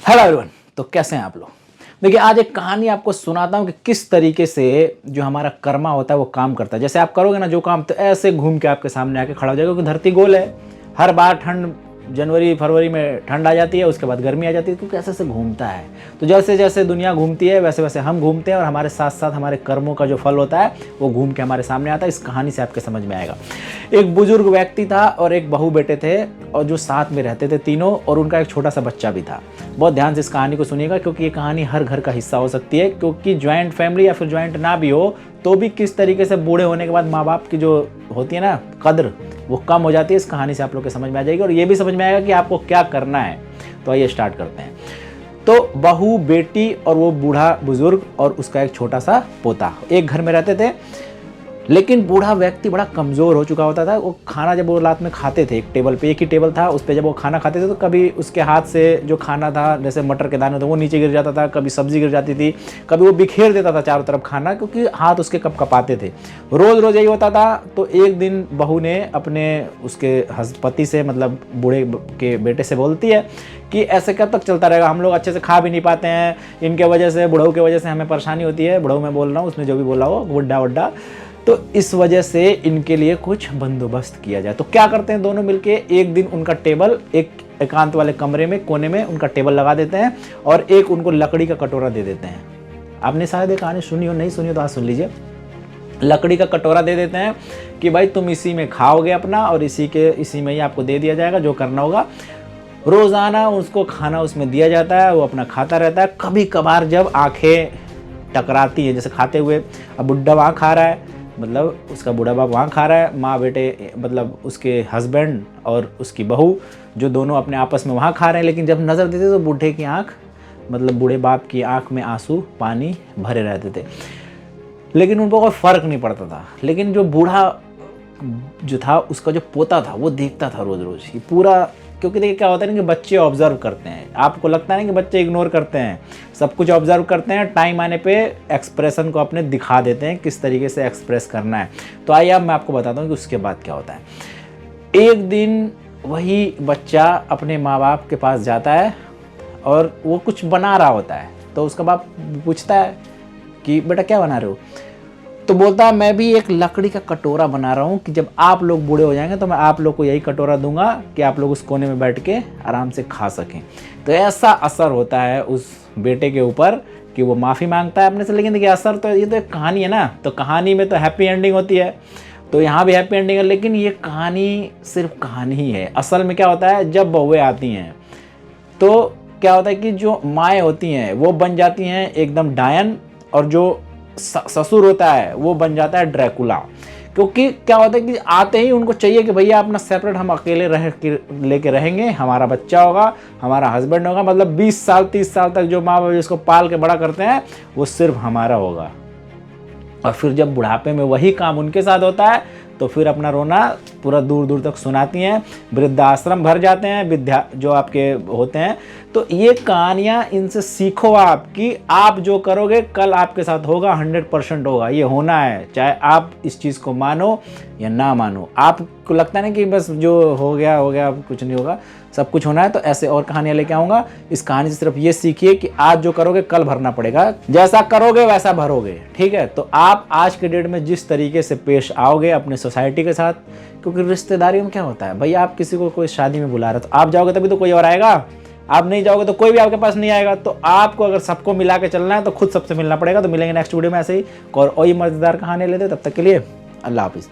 Hello everyone. तो कैसे हैं आप लोग। देखिए आज एक कहानी आपको सुनाता हूँ कि किस तरीके से जो हमारा कर्मा होता है वो काम करता है। जैसे आप करोगे ना जो काम, तो ऐसे घूम के आपके सामने आके खड़ा हो जाएगा, क्योंकि धरती गोल है। हर बार ठंड, जनवरी फरवरी में ठंड आ जाती है, उसके बाद गर्मी आ जाती है, क्योंकि ऐसे ऐसे घूमता है। तो जैसे जैसे दुनिया घूमती है वैसे वैसे हम घूमते हैं, और हमारे साथ साथ हमारे कर्मों का जो फल होता है वो घूम के हमारे सामने आता है। इस कहानी से आपके समझ में आएगा। एक बुजुर्ग व्यक्ति था और एक बहू बेटे थे, और जो साथ में रहते थे तीनों, और उनका एक छोटा सा बच्चा भी था। बहुत ध्यान से इस कहानी को सुनिएगा, क्योंकि ये कहानी हर घर का हिस्सा हो सकती है। क्योंकि ज्वाइंट फैमिली या फिर ज्वाइंट ना भी हो तो भी किस तरीके से बूढ़े होने के बाद माँ बाप की जो होती है ना कद्र, वो कम हो जाती है। इस कहानी से आप लोग के समझ में आ जाएगी, और ये भी समझ में आएगा कि आपको क्या करना है। तो आइए स्टार्ट करते हैं। तो बहू, बेटी और वो बूढ़ा बुजुर्ग और उसका एक छोटा सा पोता एक घर में रहते थे। लेकिन बूढ़ा व्यक्ति बड़ा कमज़ोर हो चुका होता था। वो खाना जब वो रात में खाते थे, एक टेबल पे, एक ही टेबल था उस पर, जब वो खाना खाते थे तो कभी उसके हाथ से जो खाना था, जैसे मटर के दाने थे, वो नीचे गिर जाता था, कभी सब्जी गिर जाती थी, कभी वो बिखेर देता था चारों तरफ खाना, क्योंकि हाथ उसके कप कपाते थे। रोज़ रोज़ यही होता था। तो एक दिन बहू ने अपने उसके पति से, मतलब बूढ़े के बेटे से बोलती है कि ऐसे कब तक चलता रहेगा, हम लोग अच्छे से खा भी नहीं पाते हैं, इनके वजह से, बुढ़ऊ की वजह से हमें परेशानी होती है। बुढ़ऊ मैं बोल रहा हूँ, उसने जो भी बोला हो, बुढ़ा वड्डा। तो इस वजह से इनके लिए कुछ बंदोबस्त किया जाए। तो क्या करते हैं दोनों मिलके, एक दिन उनका टेबल एक एकांत वाले कमरे में कोने में उनका टेबल लगा देते हैं, और एक उनको लकड़ी का कटोरा दे देते हैं। आपने शायद ये कहानी सुनी हो, नहीं सुनी हो तो आज सुन लीजिए। लकड़ी का कटोरा दे देते हैं कि भाई तुम इसी में खाओगे अपना, और इसी में ही आपको दे दिया जाएगा जो करना होगा। रोज़ाना उसको खाना उसमें दिया जाता है, वो अपना खाता रहता है। कभी कभार जब आंखें टकराती है, जैसे खाते हुए, अब बुढ़ा वहाँ खा रहा है, मतलब उसका बूढ़ा बाप वहाँ खा रहा है, माँ बेटे, मतलब उसके हस्बैंड और उसकी बहू, जो दोनों अपने आपस में वहाँ खा रहे हैं। लेकिन जब नज़र देते तो बूढ़े की आँख, मतलब बूढ़े बाप की आँख में आंसू पानी भरे रहते थे। लेकिन उनको कोई फ़र्क नहीं पड़ता था। लेकिन जो बूढ़ा जो था, उसका जो पोता था, वो देखता था रोज़ रोज़ ये पूरा। क्योंकि देखिए क्या होता है ना कि बच्चे ऑब्जर्व करते हैं। आपको लगता है ना कि बच्चे इग्नोर करते हैं, सब कुछ ऑब्जर्व करते हैं, टाइम आने पे एक्सप्रेशन को अपने दिखा देते हैं किस तरीके से एक्सप्रेस करना है। तो आइए अब मैं आपको बताता हूँ कि उसके बाद क्या होता है। एक दिन वही बच्चा अपने माँ बाप के पास जाता है, और वो कुछ बना रहा होता है। तो उसका बाप पूछता है कि बेटा क्या बना रहे हो। तो बोलता है मैं भी एक लकड़ी का कटोरा बना रहा हूँ कि जब आप लोग बूढ़े हो जाएंगे तो मैं आप लोग को यही कटोरा दूंगा कि आप लोग उस कोने में बैठ के आराम से खा सकें। तो ऐसा असर होता है उस बेटे के ऊपर कि वो माफ़ी मांगता है अपने से। लेकिन देखिए असर तो, ये तो एक कहानी है ना, तो कहानी में तो हैप्पी एंडिंग होती है, तो यहाँ भी हैप्पी एंडिंग है। लेकिन ये कहानी सिर्फ कहानी ही है। असल में क्या होता है, जब बहुएँ आती हैं तो क्या होता है कि जो माएँ होती हैं वो बन जाती हैं एकदम डायन, और जो ससुर होता है वो बन जाता है ड्रैकुला। क्योंकि क्या होता है कि आते ही उनको चाहिए कि भैया अपना सेपरेट, हम अकेले लेके रहेंगे, हमारा बच्चा होगा, हमारा हस्बैंड होगा, मतलब 20 साल 30 साल तक जो माँ बाप इसको पाल के बड़ा करते हैं वो सिर्फ हमारा होगा। और फिर जब बुढ़ापे में वही काम उनके साथ होता है तो फिर अपना रोना पूरा दूर दूर तक सुनाती हैं। वृद्धाश्रम भर जाते हैं विद्या जो आपके होते हैं। तो ये कहानियाँ, इनसे सीखो आप कि आप जो करोगे कल आपके साथ होगा, 100% होगा, ये होना है, चाहे आप इस चीज़ को मानो या ना मानो। आपको लगता है ना कि बस जो हो गया कुछ नहीं होगा, सब कुछ होना है। तो ऐसे और कहानियाँ लेके आऊँगा। इस कहानी से सिर्फ ये सीखिए कि आज जो करोगे कल भरना पड़ेगा, जैसा करोगे वैसा भरोगे, ठीक है। तो आप आज के डेट में जिस तरीके से पेश आओगे अपने सोसाइटी के साथ, क्योंकि रिश्तेदारी में क्या होता है, भैया आप किसी को कोई शादी में बुला रहे, तो आप जाओगे तभी तो कोई और आएगा, आप नहीं जाओगे तो कोई भी आपके पास नहीं आएगा। तो आपको अगर सबको मिला के चलना है तो खुद सबसे मिलना पड़ेगा। तो मिलेंगे नेक्स्ट वीडियो में ऐसे ही और मज़ेदार कहानी लेते। तब तक के लिए अल्लाह हाफिज़।